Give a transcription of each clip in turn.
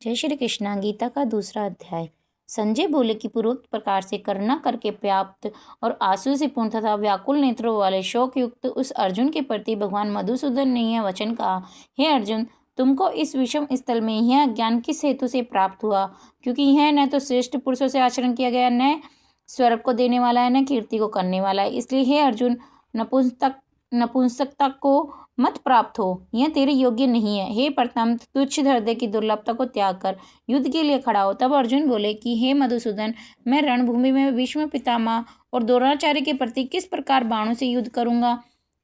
जय श्री कृष्णा। गीता का दूसरा अध्याय। संजय बोले कि पूर्वोक्त प्रकार से करुणा करके प्राप्त और आंसू से पूर्ण तथा व्याकुल नेत्रों वाले शोक युक्त उस अर्जुन के प्रति भगवान मधुसूदन ने यह वचन कहा, हे अर्जुन, तुमको इस विषम स्थल में यह ज्ञान किस हेतु से प्राप्त हुआ? क्योंकि यह न तो श्रेष्ठ पुरुषों से आचरण किया गया, न स्वर्ग को देने वाला है, न कीर्ति को करने वाला है। इसलिए हे अर्जुन, नपुंसकता को मत प्राप्त हो, यह तेरे योग्य नहीं है। हे प्रथम तुच्छ हृदय की दुर्लभता को त्याग कर युद्ध के लिए खड़ा हो। तब अर्जुन बोले कि हे मधुसूदन, मैं रणभूमि में भीष्म पितामह और द्रोणाचार्य के प्रति किस प्रकार बाणों से युद्ध करूंगा?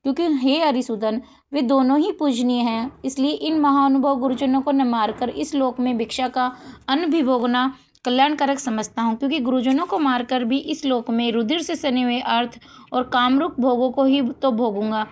क्योंकि हे हरिसूदन, वे दोनों ही पूजनीय हैं। इसलिए इन महाअनुभव गुरुजनों को न मारकर इस लोक में भिक्षा का अन्न भी भोगना कल्याणकारक समझता हूँ, क्योंकि गुरुजनों को मारकर भी इस लोक में रुधिर से सने हुए अर्थ और कामरूप भोगों को ही तो भोगूंगा।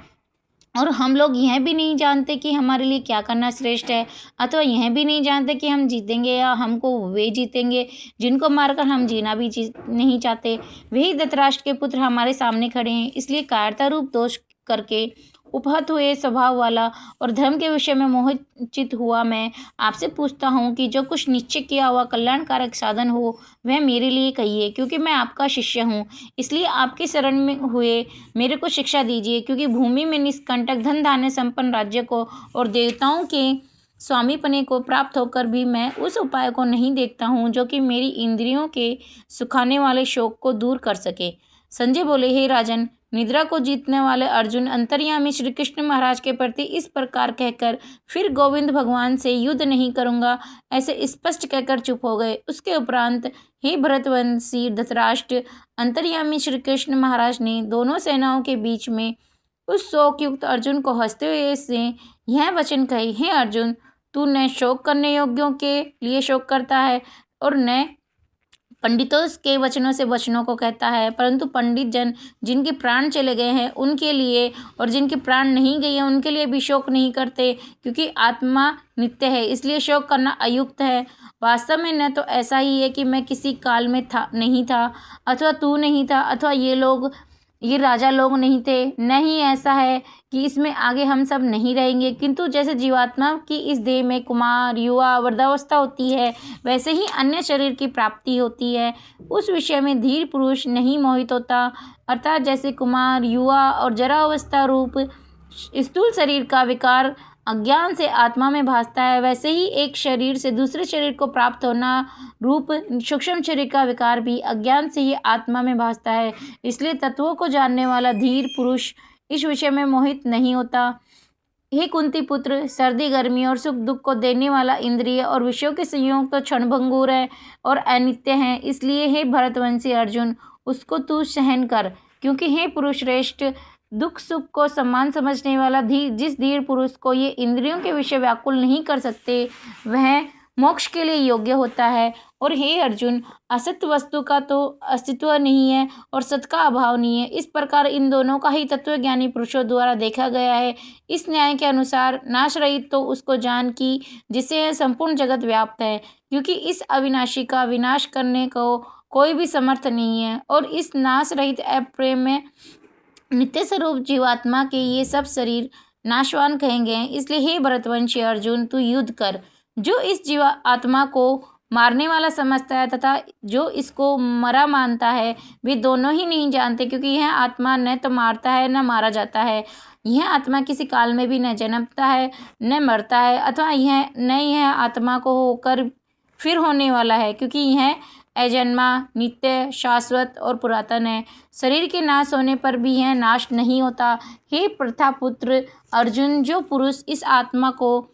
और हम लोग यह भी नहीं जानते कि हमारे लिए क्या करना श्रेष्ठ है, अथवा यह भी नहीं जानते कि हम जीतेंगे या हमको वे जीतेंगे जिनको मारकर हम जीना भी नहीं चाहते। वही धृतराष्ट्र के पुत्र हमारे सामने खड़े हैं। इसलिए कायरता रूप दोष करके उपहत हुए स्वभाव वाला और धर्म के विषय में मोहित हुआ मैं आपसे पूछता हूँ कि जो कुछ निश्चय किया हुआ कल्याणकारक साधन हो वह मेरे लिए कहिए, क्योंकि मैं आपका शिष्य हूँ। इसलिए आपके शरण में हुए मेरे को शिक्षा दीजिए, क्योंकि भूमि में निष्कंटक धन धान्य संपन्न राज्य को और देवताओं के स्वामीपने को प्राप्त होकर भी मैं उस उपाय को नहीं देखता हूँ जो कि मेरी इंद्रियों के सुखाने वाले शोक को दूर कर सके। संजय बोले, हे राजन, निद्रा को जीतने वाले अर्जुन अंतर्यामी श्री कृष्ण महाराज के प्रति इस प्रकार कहकर फिर गोविंद भगवान से युद्ध नहीं करूंगा ऐसे स्पष्ट कहकर चुप हो गए। उसके उपरांत हे भरतवंशी धृतराष्ट्र, अंतर्यामी श्री कृष्ण महाराज ने दोनों सेनाओं के बीच में उस शोक युक्त अर्जुन को हंसते हुए से यह वचन कहे, हे अर्जुन, तू न शोक करने योग्यों के लिए शोक करता है और न पंडितों के वचनों से वचनों को कहता है, परंतु पंडित जन जिनके प्राण चले गए हैं उनके लिए और जिनके प्राण नहीं गए हैं उनके लिए भी शोक नहीं करते, क्योंकि आत्मा नित्य है, इसलिए शोक करना अयुक्त है। वास्तव में न तो ऐसा ही है कि मैं किसी काल में नहीं था, अथवा तू नहीं था, अथवा ये राजा लोग नहीं थे, न ही ऐसा है कि इसमें आगे हम सब नहीं रहेंगे। किंतु जैसे जीवात्मा की इस देह में कुमार, युवा, वृद्धावस्था होती है, वैसे ही अन्य शरीर की प्राप्ति होती है। उस विषय में धीर पुरुष नहीं मोहित होता। अर्थात जैसे कुमार, युवा और जरावस्था रूप स्थूल शरीर का विकार अज्ञान से आत्मा में भासता है, वैसे ही एक शरीर से दूसरे शरीर को प्राप्त होना रूप सूक्ष्म शरीर का विकार भी अज्ञान से ही आत्मा में भासता है। इसलिए तत्वों को जानने वाला धीर पुरुष इस विषय में मोहित नहीं होता। हे कुंती पुत्र, सर्दी गर्मी और सुख दुख को देने वाला इंद्रिय और विषयों के संयोग तो क्षणभंगुर है और अनित्य हैं। इसलिए हे भरतवंशी अर्जुन, उसको तू सहन कर, क्योंकि हे पुरुष श्रेष्ठ, दुख सुख को समान समझने वाला जिस धीर पुरुष को ये इंद्रियों के विषय व्याकुल नहीं कर सकते वह मोक्ष के लिए योग्य होता है। और हे अर्जुन, असत वस्तु का तो अस्तित्व नहीं है और सत का अभाव नहीं है। इस प्रकार इन दोनों का ही तत्व ज्ञानी पुरुषों द्वारा देखा गया है। इस न्याय के अनुसार नाश रहित तो उसको जान की जिससे संपूर्ण जगत व्याप्त है, क्योंकि इस अविनाशी का विनाश करने को कोई भी समर्थ नहीं है। और इस नाश रहित अप्रेम में नित्य स्वरूप जीवात्मा के ये सब शरीर नाशवान कहेंगे। इसलिए हे भरतवंशी अर्जुन, तू युद्ध कर। जो इस जीवा आत्मा को मारने वाला समझता है तथा जो इसको मरा मानता है, वे दोनों ही नहीं जानते, क्योंकि यह आत्मा न तो मारता है न मारा जाता है। यह आत्मा किसी काल में भी न जन्मता है न मरता है, अथवा यह आत्मा को होकर फिर होने वाला है, क्योंकि यह अजन्मा, नित्य, शाश्वत और पुरातन है। शरीर के नाश होने पर भी यह नाश नहीं होता। हे प्रथापुत्र अर्जुन, जो पुरुष इस आत्मा को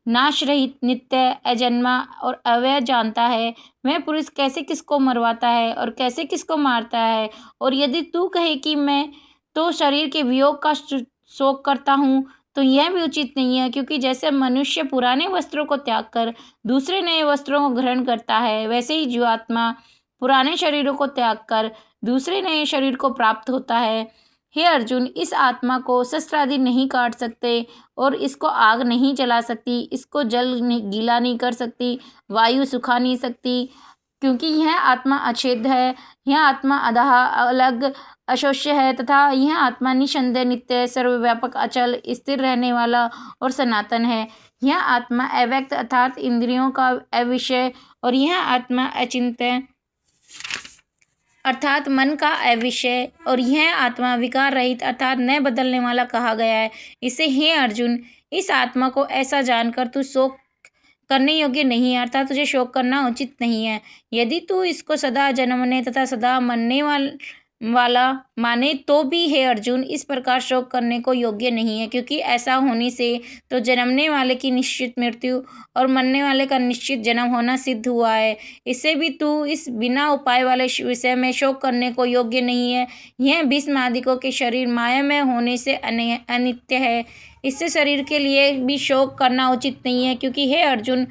नाश रहित, नित्य, अजन्मा और अव्यय जानता है, वह पुरुष कैसे किसको मरवाता है और कैसे किसको मारता है। और यदि तू कहे कि मैं तो शरीर के वियोग का शोक करता हूँ, तो यह भी उचित नहीं है, क्योंकि जैसे मनुष्य पुराने वस्त्रों को त्याग कर दूसरे नए वस्त्रों को ग्रहण करता है, वैसे ही जीवात्मा पुराने शरीरों को त्याग कर दूसरे नए शरीर को प्राप्त होता है। हे अर्जुन, इस आत्मा को शस्त्र आदि नहीं काट सकते और इसको आग नहीं जला सकती, इसको जल गीला नहीं कर सकती, वायु सुखा नहीं सकती, क्योंकि यह आत्मा अछेद है। यह आत्मा अधः अलग अशोष्य है तथा यह आत्मा निसंदेह नित्य, सर्वव्यापक, अचल, स्थिर रहने वाला और सनातन है। यह आत्मा अव्यक्त अर्थात इंद्रियों का अविषय और यह आत्मा अचिंत्य अर्थात मन का अविषय और यह आत्मा विकार रहित अर्थात न बदलने वाला कहा गया है। इसे हे अर्जुन, इस आत्मा को ऐसा जानकर तू शोक करने योग्य नहीं है अर्थात तुझे शोक करना उचित नहीं है। यदि तू इसको सदा जन्मने तथा सदा मरने वाला माने तो भी हे अर्जुन इस प्रकार शोक करने को योग्य नहीं है, क्योंकि ऐसा होने से तो जन्मने वाले की निश्चित मृत्यु और मरने वाले का निश्चित जन्म होना सिद्ध हुआ है। इससे भी तू इस बिना उपाय वाले विषय में शोक करने को योग्य नहीं है। यह भीष्म आदिकों के शरीर मायामय होने से अनित्य है, इससे शरीर के लिए भी शोक करना उचित नहीं है, क्योंकि हे अर्जुन